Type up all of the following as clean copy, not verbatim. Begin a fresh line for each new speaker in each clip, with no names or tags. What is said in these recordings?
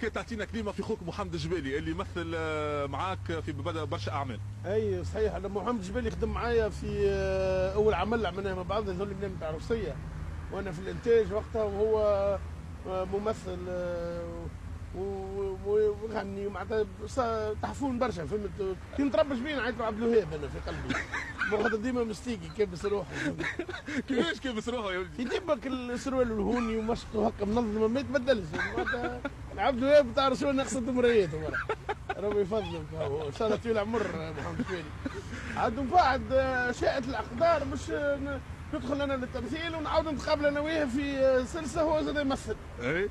كي تعطينا كلمه في خوك محمد الجبالي اللي يمثل معاك في بدأ برشا اعمال.
اي صحيح، انا محمد الجبالي خدم معايا في اول عمل عملناه مع بعض اللي هو اللي نتاع روسيه، وانا في الانتاج وقتها، وهو ممثل وغني معناتها تحفون برشا، فهمت؟ كي نتربش بين عيط عبد الوهاب انا في قلبي، خاطر ديما مستيقي كابس روحه.
كيفاش كابس روحه يا ولدي؟
يجيبك السروال الهوني ومشطه هكا منظمه ما يتبدلش، عبد الوهاب بتاع رسول نقصد مرايات ربي يفضلك، ان شاء الله طويل العمر محمد الجبالي. عاد من بعد شاءت الاقدار باش ندخل انا للتمثيل ونعاود نتقابل انا وياه في سلسله، هو زاد يمثل.
اي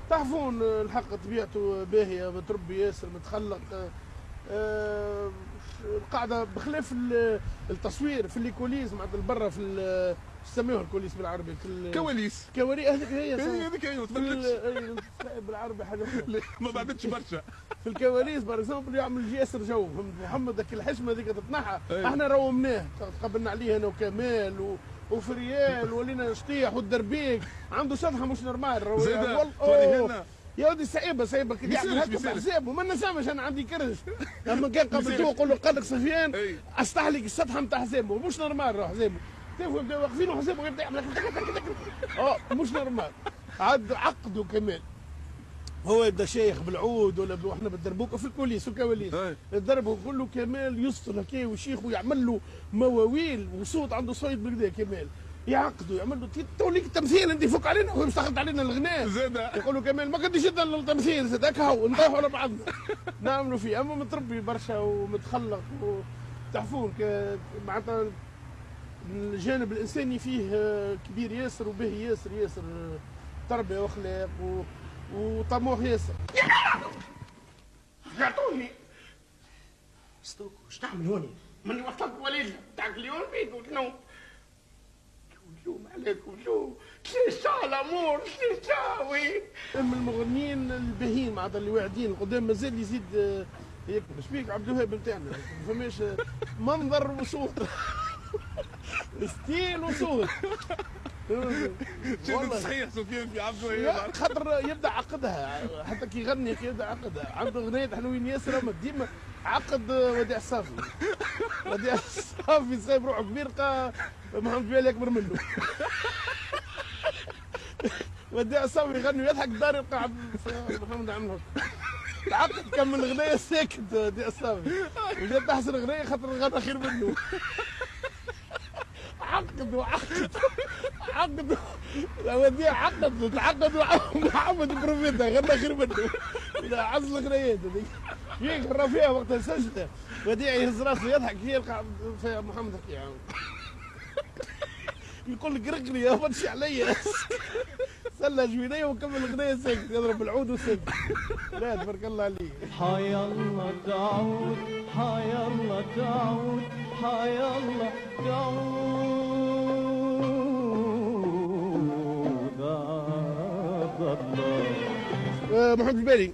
تعرفون الحق طبيعته باهيه، متربي ياسر، متخلق. القاعده بخلاف التصوير في الكوليس معناتها برا في يسموها الكوليس بالعربي،
كواليس.
كواليس هذيك هي
هذيك هي ما تفكرش
بالعربي حاجه اخرى.
ما بعدتش برشا.
في الكواليس بار اكزومبل يعمل جاسر جو، فهمت؟ محمد ذاك الحشمه ذيك تتنحى، احنا رومناه، تقبلنا عليه انا وكمال وفريال ولينا شطيح والدربيك، عنده شطحه مش نورمال.
والله
يا ودي صعيبه كي يعمل هكا بحسابه، ما نسامش انا عندي كرش. لما كان قابلتوه قول له قال لك سفيان استحلق السطحه نتاع حسابه مش نورمال، روح حسابه تفهم يبداو واقفين وحسابه يبدا يعمل مش نورمال. عاد عقدوا كمان، هو يبدا شيخ بالعود ولا واحنا بالدربوكه في الكوليس والكواليس، الدرب كله كمال يسطل هكا وشيخ ويعمل له مواويل وصوت، عنده صوت بالكدا كمال، يعقدوا يعمل له توليك التمثيل انت فك علينا ومستخدم علينا الغناء زاد، يقولوا كمال ما كنتش الا التمثيل زاد هكا هو نطيحوا على بعضنا نعملوا فيه. اما متربي برشا ومتخلق وتعرفون معناتها الجانب الانساني فيه كبير ياسر وباهي ياسر ياسر، تربيه واخلاق وطموح ياسر. يعطوني ستوك واش تعمل هوني؟ ماني وصلت وليد تاعك اليوم بيت وتنوم اليوم عليكم شو شا الامور شاوي. من المغنيين الباهيين معناتها اللي واعدين قدام مازال يزيد يكبر. شبيك عبد الوهاب نتاعنا ما فماش منظر وصوت ستيل وصوت.
والله صحيح سفيان في عبد الوهاب
خاطر يبدا عقدها، حتى كي يغني يبدا عقدها، عنده اغنيات حلوين ياسر اما ديما عقد. وديع الصافي وديع الصافي صايب روحه كبير، محمد الجبالي اكبر منه. وديع الصافي يغني ويضحك الدار يلقى محمد عمله عقد كمل اغنيه ساكت. وديع الصافي وجات احسن اغنيه خاطر غنى خير منه. عقدوا وديع عقد تعقد محمد بروفيتا غنى خير منه. عز الاغنيات هذيك يقرا فيها وقتها سجله، وديع يهز راسه يضحك يلقى في محمد هكا يقول لك رقني يا بطشي عليا سلى جوينيه وكمل الاغنيه ساكت يضرب العود وساكت. لا تبارك الله عليك.
حي الله تعود حي الله تعود حي الله تعود.
محمد الجبالي